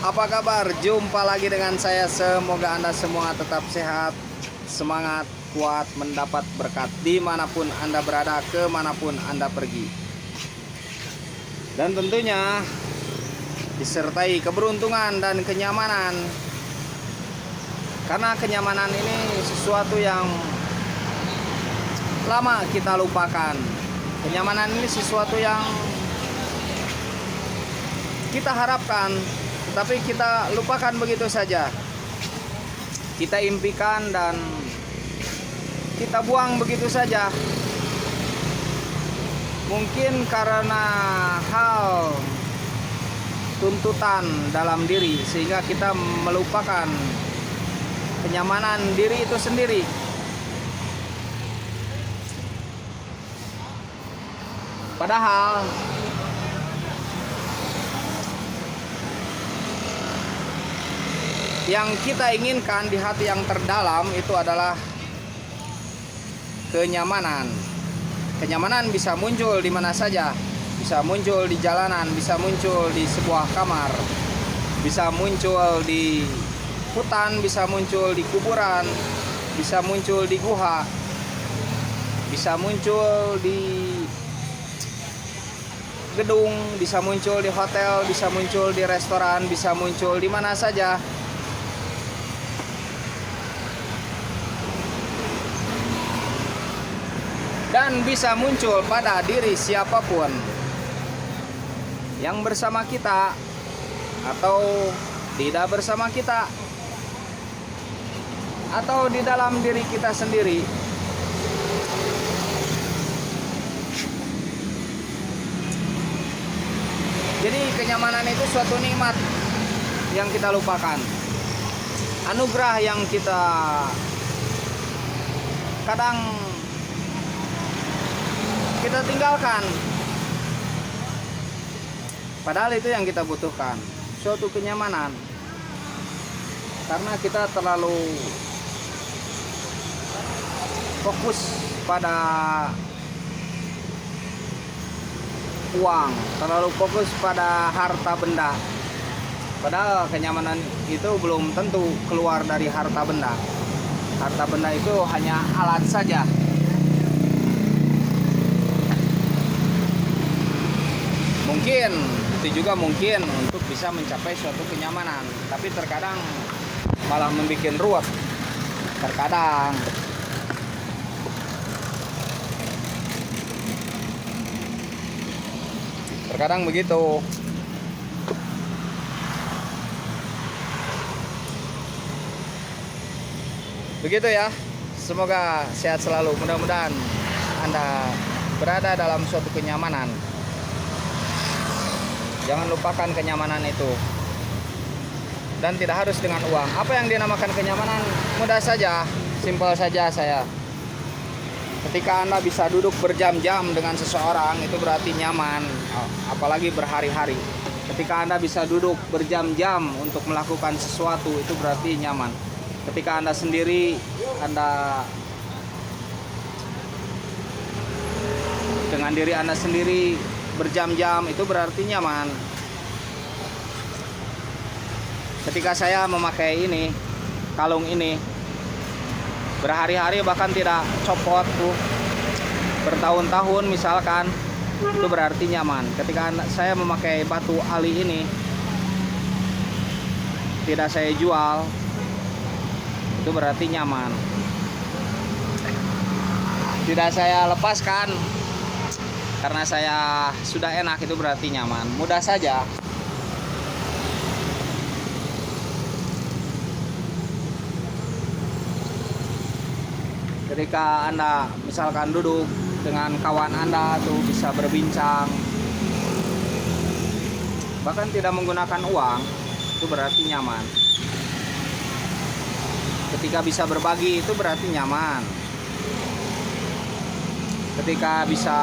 Apa kabar? Jumpa lagi dengan saya. Semoga Anda semua tetap sehat, semangat, kuat, mendapat berkat dimanapun Anda berada, kemanapun Anda pergi. Dan tentunya disertai keberuntungan dan kenyamanan. Karena kenyamanan ini sesuatu yang lama kita lupakan. Kenyamanan ini sesuatu yang kita harapkan, tapi kita lupakan begitu saja. Kita impikan dan kita buang begitu saja. Mungkin karena hal tuntutan dalam diri, sehingga kita melupakan kenyamanan diri itu sendiri. Padahal yang kita inginkan di hati yang terdalam itu adalah kenyamanan. Kenyamanan bisa muncul di mana saja. Bisa muncul di jalanan, bisa muncul di sebuah kamar, bisa muncul di hutan, bisa muncul di kuburan, bisa muncul di gua, bisa muncul di gedung, bisa muncul di hotel, bisa muncul di restoran, bisa muncul di mana saja. Dan bisa muncul pada diri siapapun yang bersama kita atau tidak bersama kita, atau di dalam diri kita sendiri. Jadi kenyamanan itu suatu nikmat yang kita lupakan, anugerah yang kita kadang kita tinggalkan. Padahal itu yang kita butuhkan, suatu kenyamanan. Karena kita terlalu fokus pada uang, terlalu fokus pada harta benda. Padahal kenyamanan itu belum tentu keluar dari harta benda. Harta benda itu hanya alat saja. Mungkin itu juga mungkin untuk bisa mencapai suatu kenyamanan, tapi terkadang malah membuat ruwet. Terkadang begitu. Begitu ya. Semoga sehat selalu. Mudah-mudahan Anda berada dalam suatu kenyamanan. Jangan lupakan kenyamanan itu. Dan tidak harus dengan uang. Apa yang dinamakan kenyamanan? Mudah saja, simpel saja saya. Ketika Anda bisa duduk berjam-jam dengan seseorang, itu berarti nyaman. Apalagi berhari-hari. Ketika Anda bisa duduk berjam-jam untuk melakukan sesuatu, itu berarti nyaman. Ketika Anda sendiri, Anda dengan diri Anda sendiri berjam-jam, itu berarti nyaman. Ketika saya memakai ini, kalung ini, berhari-hari bahkan tidak copot tuh, bertahun-tahun misalkan, itu berarti nyaman. Ketika saya memakai batu ali ini, tidak saya jual, itu berarti nyaman. Tidak saya lepaskan karena saya sudah enak, itu berarti nyaman. Mudah saja. Ketika Anda misalkan duduk dengan kawan Anda tuh, bisa berbincang, bahkan tidak menggunakan uang, itu berarti nyaman. Ketika bisa berbagi, itu berarti nyaman. Ketika bisa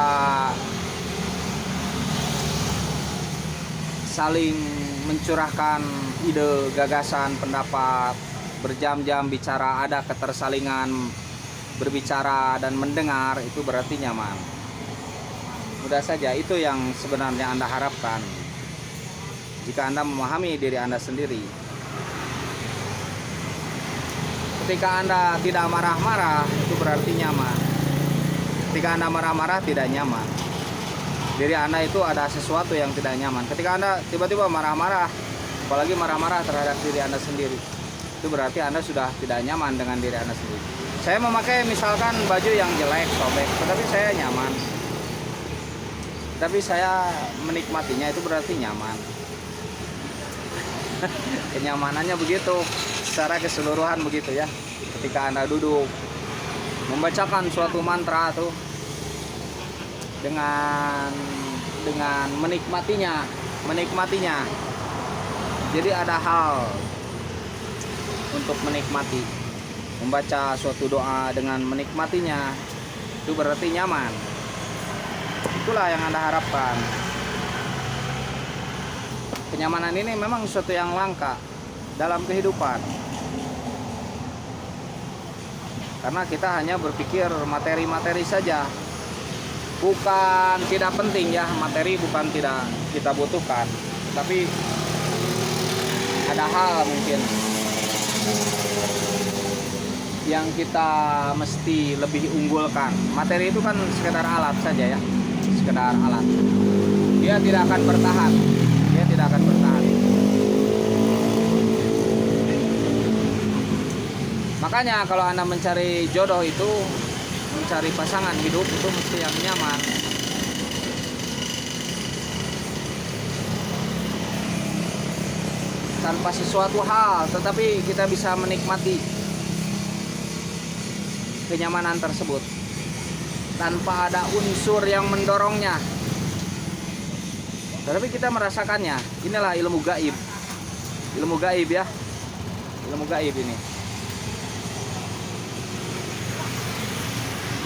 saling mencurahkan ide, gagasan, pendapat, berjam-jam bicara, ada ketersalingan berbicara dan mendengar, itu berarti nyaman. Mudah saja, itu yang sebenarnya Anda harapkan. jika Anda memahami diri Anda sendiri. Ketika Anda tidak marah-marah, itu berarti nyaman. Ketika Anda marah-marah, tidak nyaman. Diri Anda itu ada sesuatu yang tidak nyaman. Ketika Anda tiba-tiba marah-marah, apalagi marah-marah terhadap diri Anda sendiri, itu berarti Anda sudah tidak nyaman dengan diri Anda sendiri. Saya memakai misalkan baju yang jelek, sobek, tetapi saya nyaman. Tapi saya menikmatinya, itu berarti nyaman. Kenyamanannya begitu, secara keseluruhan begitu ya. Ketika Anda duduk membacakan suatu mantra tuh dengan menikmatinya. Jadi ada hal untuk menikmati. Membaca suatu doa dengan menikmatinya, itu berarti nyaman. Itulah yang Anda harapkan. Kenyamanan ini memang sesuatu yang langka dalam kehidupan. Karena kita hanya berpikir materi-materi saja. Bukan tidak penting ya, materi bukan tidak kita butuhkan. Tapi ada hal mungkin yang kita mesti lebih unggulkan. Materi itu kan sekedar alat saja ya. Sekedar alat. Dia tidak akan bertahan. Makanya kalau Anda mencari jodoh itu, mencari pasangan hidup itu mesti yang nyaman. Tanpa sesuatu hal, tetapi kita bisa menikmati kenyamanan tersebut tanpa ada unsur yang mendorongnya. Tetapi kita merasakannya. Inilah ilmu gaib. Ilmu gaib ya. Ilmu gaib ini.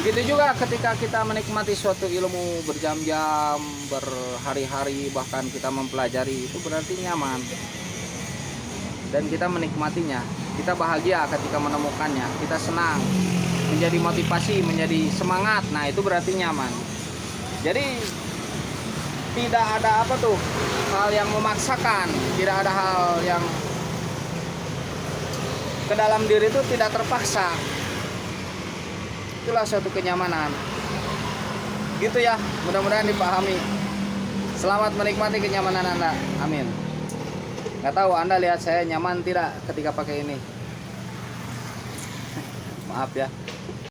Begitu juga ketika kita menikmati suatu ilmu berjam-jam, berhari-hari, bahkan kita mempelajari, itu berarti nyaman. Dan kita menikmatinya. Kita bahagia ketika menemukannya. Kita senang. Menjadi motivasi, menjadi semangat. Nah, itu berarti nyaman. Jadi tidak ada apa tuh hal yang memaksakan, tidak ada hal yang ke dalam diri itu tidak terpaksa. Itulah suatu kenyamanan. Gitu ya, mudah-mudahan dipahami. Selamat menikmati kenyamanan Anda. Amin. Nggak tahu Anda lihat saya nyaman tidak ketika pakai ini. Maaf ya.